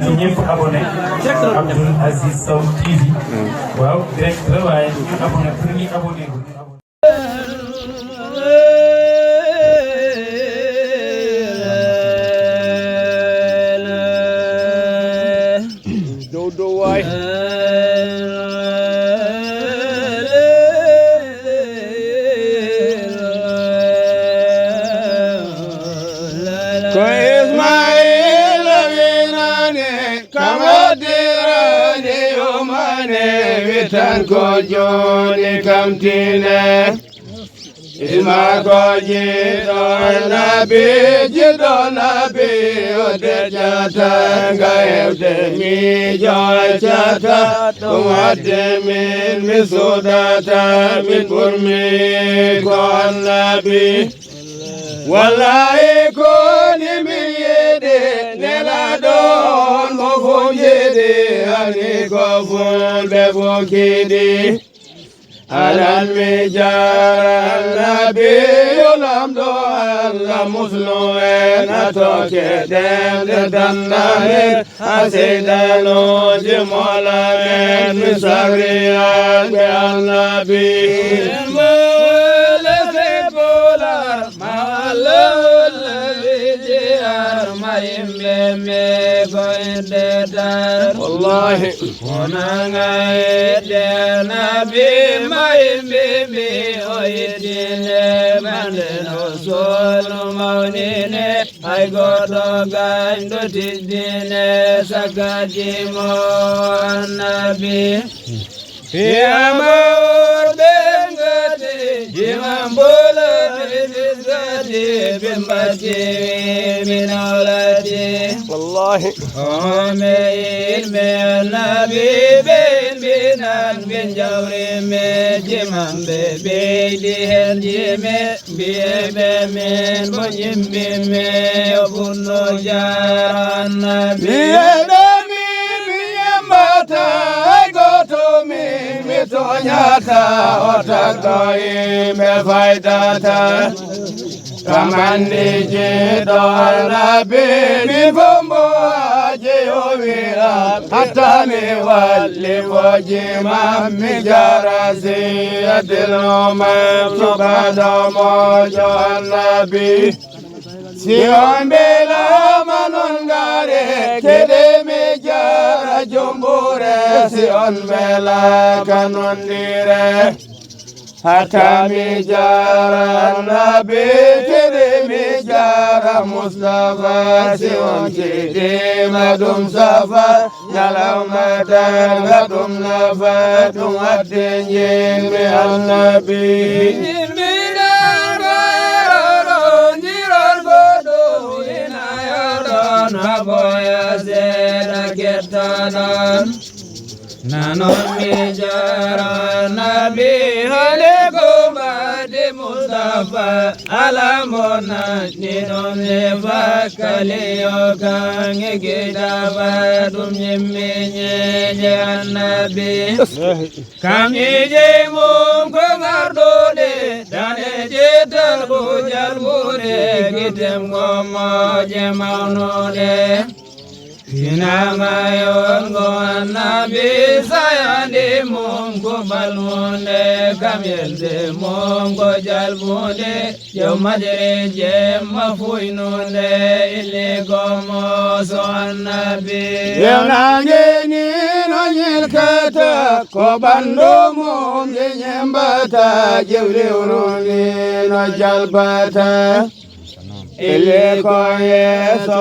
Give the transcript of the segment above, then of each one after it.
ñaan ci ñëpp abonné Abdoul Aziz Sow TV waaw direct la waaye ñu abonné pour ñu abonné do waay ko Ismail winane kamadirani yomane witan ko joni kamtine Isma ko jido nabi ode jata gaevde mi jata tumade min misudata min burmi ko nabi wallahi ko ni mi yede nela don mo fojede ani ko fulbe fokidi alan mi jaran nabi yolam do alla muslo en atoke demde dannane asidano jimola men misagriyan be annabi والله ونانا نبي ما يمبي ويديني من نصول مونيني اي غدو غاندو تديني سكاجيمو النبي في امور بنغتي جيمان بولتي بزغتي بمبتي من اولادي والله أمين من نبي بن جوري من جمان بيدهن جمي من بنيم بمي وبنو جار النبي Tonyata otakoi me faidata kamandi jido nabi mi fombo aje ovira atani wali waji mami jarasi adilo ma subada mojo nabi Sion bela manongare kede me jara jombore Sion bela kanondire hatami jara nabi kede me jara Mustafa Sion kede madum safa nyalau madan gadum nafatum adenjen me al-nabi Naboya zeda ketanan nanon mi jara nabi haleko bade Mustafa alamona ninon neva kaliyo kange gidaba dum nyemmenye nabi kange je mum ko ngardode dane je talbo jalmure gitem gomo je maunode Hinamayon go nabi sayande mungu balmunde kamyelde mungu jalmunde yo madere jemma fuinunde ile gomo so nabi yo nangeni no nyelkata ko bando mum nyembata jewle uruni no jalbata ile koye so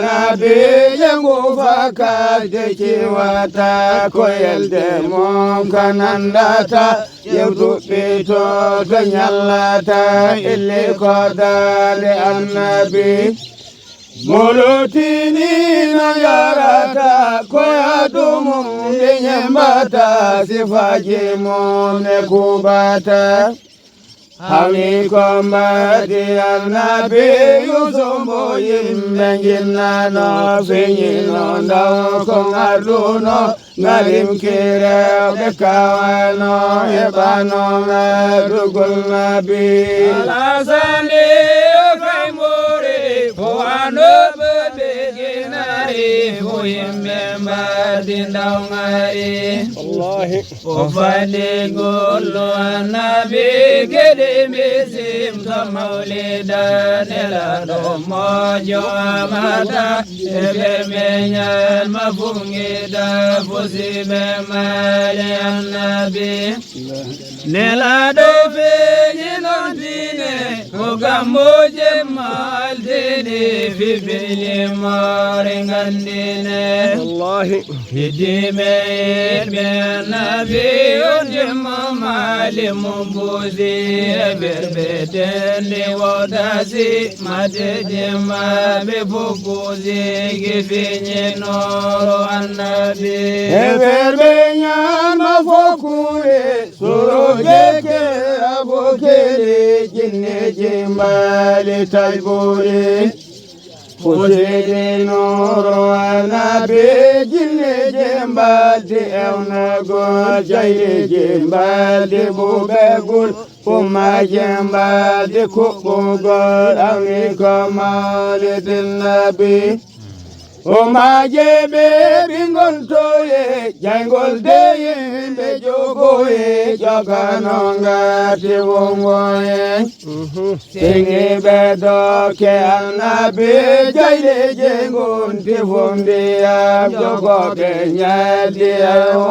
nabi yangu fakade chiwata koyelde mom kanandata yewdu pito tanyallata ile kodade annabi molotini na yarata koyadumum nyembata sifaji mom ne kubata Hami kombadi al-nabi yusumbo yimbengina no finyino ndao kongaruno ngarim kire bekawano ebano medugul nabi Alasani okaimuri buwano bebeginari huyimɓe mbardi dawngari o fali gollo annabi geɗe misim to mawlida nelaɗo mojo amata e ɓerɓe ñan mafungida fusiɓe mali annabi nelaɗo feñi non dine ko gammoje maldeɗe fibili mare gandine hidime ɓe annabi on jemma mali mum buusi e ɓerɓe dende wodasi mate jemmaɓe fokusi gifiñinoro annabi e ɓerɓe ñanma fokure sorojeke abokele jinne jimbali taybore fotede noro annabi jinne jembalde ewnagol jayde jembalde bubegol umma jembalde kuɓɓugol awni komale dennabi umma jeɓe ɓingol toye jaygol de yimɓe jogoye jogano ngati wongoye singiɓe doke annabi jayde jengonti fomdiyam jogoɓe ñaldi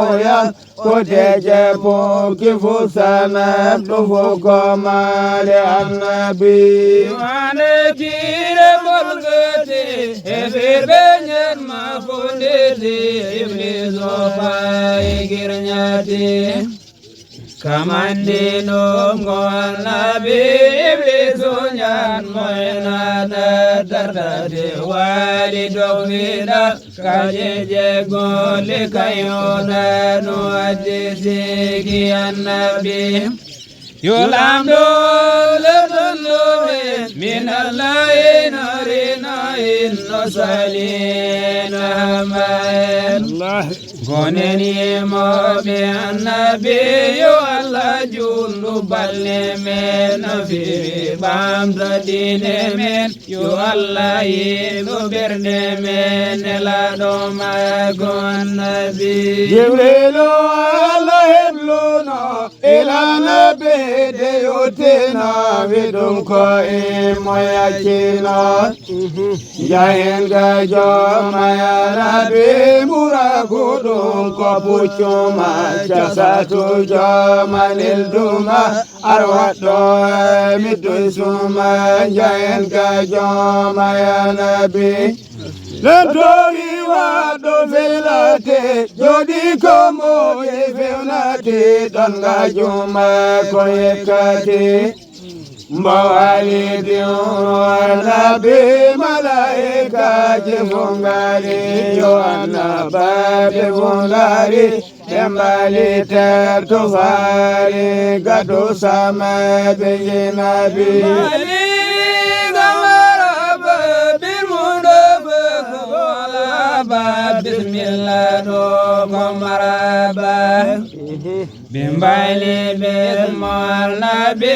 oyan koteje poki fusanam ɗo fo komale annabi wane kire bolgete e firɓe ñan ma fondede iblis o fayi girñati kamandinom go annabi iblis o ñan moynata tardade wali dogwiɗa kajeje gole kayona no addi sigi annabi yo lamɗo leɗonnoɓe min allah inarina in no salina hamaen gonen yimoɓe annabi yo allah junɗu balɗe men no fewi ɓamta dine men yo allah yiɗo ɓerɗe men nelaɗo mago annabi jibrilo allah hebluno ilanabe de yotina wiɗum ko e moyaccino jahen ga jomayanabe ɓurago ɗum ko puccuma casatu jomanel duma arwaɗɗo middoy suma jahen ga jomayanabe lemtori waɗɗo fewnate joɗi ko moƴe fewnate ɗon ga juma ko yekkate mbawalidi annabi malaikaje fongari yo annabaɓe fongari ɓe mbali terto fari gado samaɓe yenabi bismillah do maraba bimbali bil nabi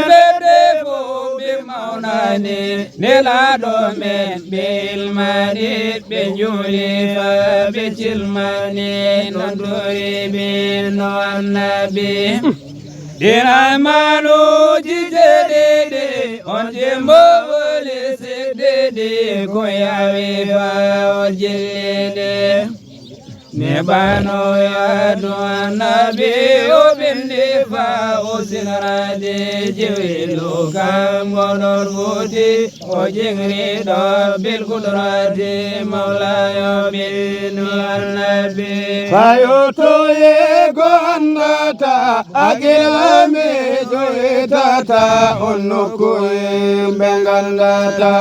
bedefo bimaunani nelado men bil marid be juli fa bichilmani nondori bin nabi diramanu jidede on jembo sedede ko yawi fa ojilede nebano yadu annabi o bindi fa o sinarade jewilu kam gonor fudi o jingri do bil kudrati mawlayo bin annabi fayoto ye gondata agilame joetata onnuko bengandata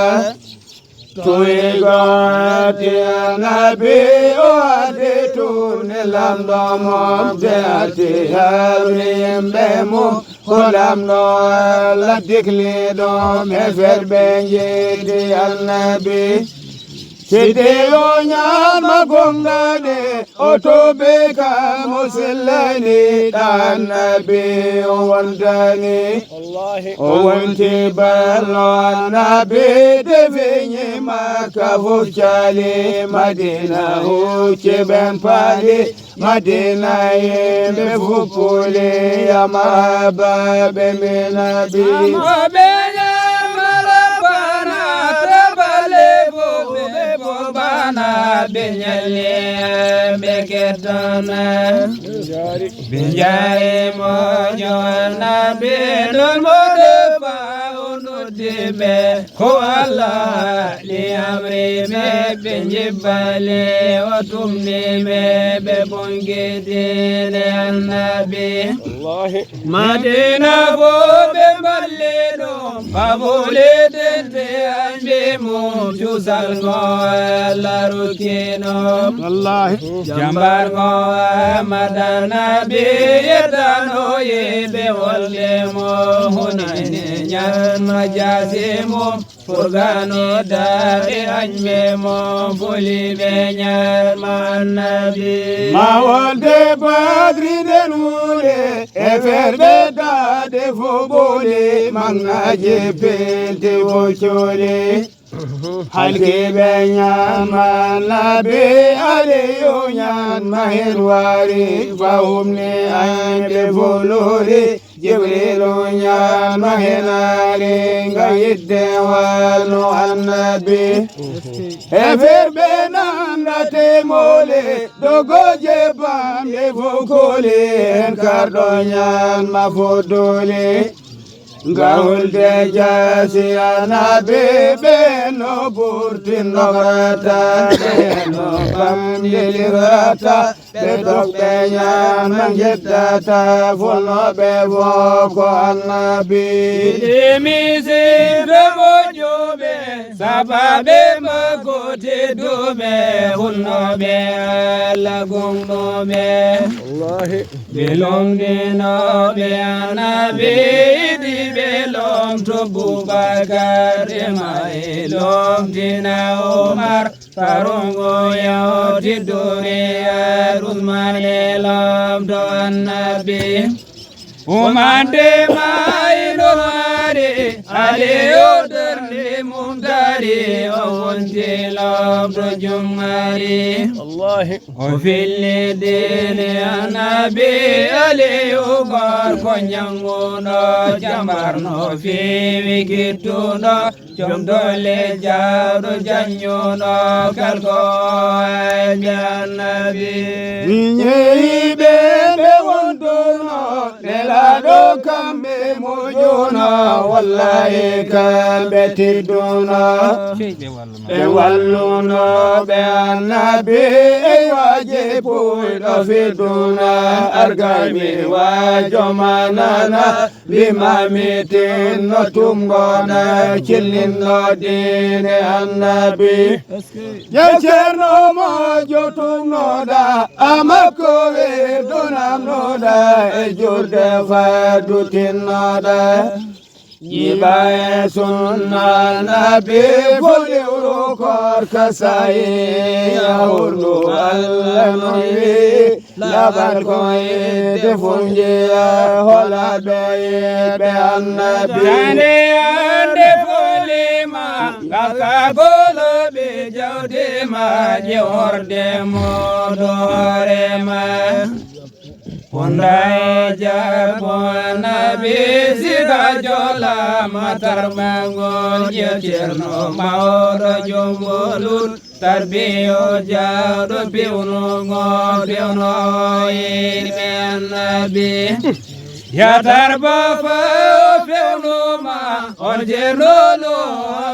tuigati annabi o ade tune lamdo mom de ati harim bemo holamno la dikli do me ferbe yedi annabi Sideyo nyan magongane otobeka musillani dan nabi wandani owanti ballo nabi devinyi makavuchali madina huche ben pali madina yembe fupuli amaba beminabi bana binyale beketana binjare mojo na bidon modefa unudime ko Allah li amri me binjibale otumni me bebongede annabi madina bo bembaleno babulete anbe mo juzal la rukino wallahi jambar go madana be yedano yebe wolle mo hunane nyan majazimo furgano dare anme mo boli be nyan manabi ma wolde badri denure eferbe da de fobole mangaje pente wochole halke benyan malabe aliyo nyan mahirwari fahumni aybe volori jibrilu nyan mahinari ngayidde walo annabi efer benan rate mole dogoje bambe fokole enkardo nyan mafodole Gaul de jasi anabe beno burtin nograta beno bamlilirata bedok benya manjetata fulno bevo ko anabi dimisi bemo jobe sababe makote dobe fulno be lagumno be wallahi belong dino be anabi belong to Bubakar Mailong Dina Omar Farungo Yao Tiduriya Uthman Elam to Nabi Umande Mailori Ali Odarni Mumtari Owanti Lam to Jumari Allah Ofili Dini Anabi Ali Ugar Konyanguno Jamarno Fi Wikituno Jumdole Jaru Janyuno Kalko Janabi Minye Bebe Wonduno Nelado Kambe Mujuna Wallahi Kambe Tiduna Bewalluno Be Anabi Ewaje Puido Fiduna Argami Wajomanana Bimamitin no Tungona Chilin no Dine Anabi Yacherno Mojo Tungoda Amako Dunam Noda Ejurde Fadutin Noda Yibae sunna nabi foli urukor kasai Yaurnu allanui labar koi defunjia hola doye be annabi Jane ande foli ma kaka golo be jaude ma jehorde modore ma Pundai japona bisika jola matar mangon jetirno maoro jombolun tarbiyo jado piuno ngo piuno imenabi ya tarba fa piuno ma onjelolo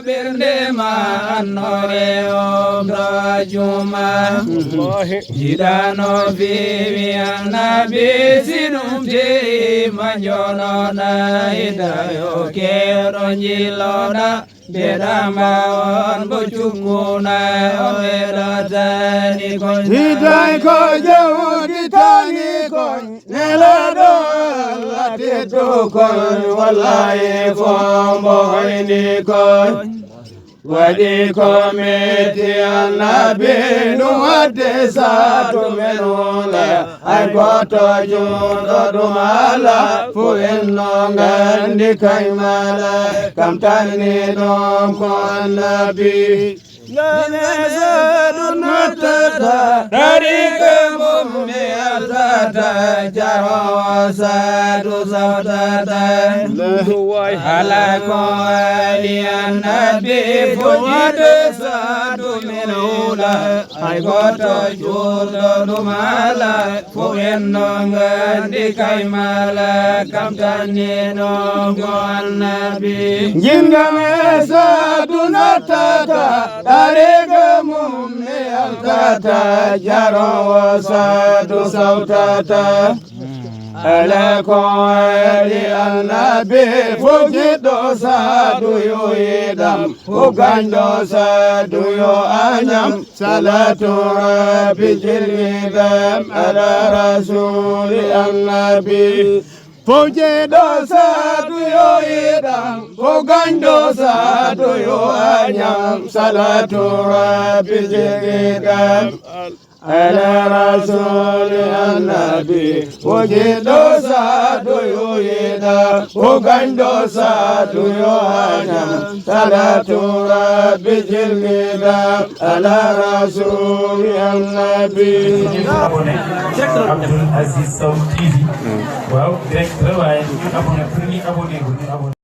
birne ma anore obrajuma jidano vivi anabi sinum je manjono na idayo kero njilona bedama on bochunguna oeratani kon hidai ko jawdi tani kon nelado latitu kon wallahi fombo ini kon waɗi komiti annabi ɗum wadde satu men wula ay goto juɗo ɗum ala fu en no gandi kaymala kam tanni ɗon ko annabi Tarika mummi altata jaro sadu sautata ala ko ali annabi fujidu sadu minula ay goto judo dumala fu enno ngandi kaymala kam tanino go annabi jingame sadu natata Tarika mummi altata jaro sadu sautata ala ko ali annabi fujido sadu yo idam ugando sadu yo anyam salatu rabbi jilidam ala rasuli annabi fujido sadu yo idam ugando sadu yo anyam salatu rabbi jilidam ala rasuli annabi fujido sadu yo idam ugando sadu yo anyam salatu rabbi jilidam ala rasuli annabi Abdoul Aziz Sow TV waaw direct la waaye ñu abonné pour ñu abonné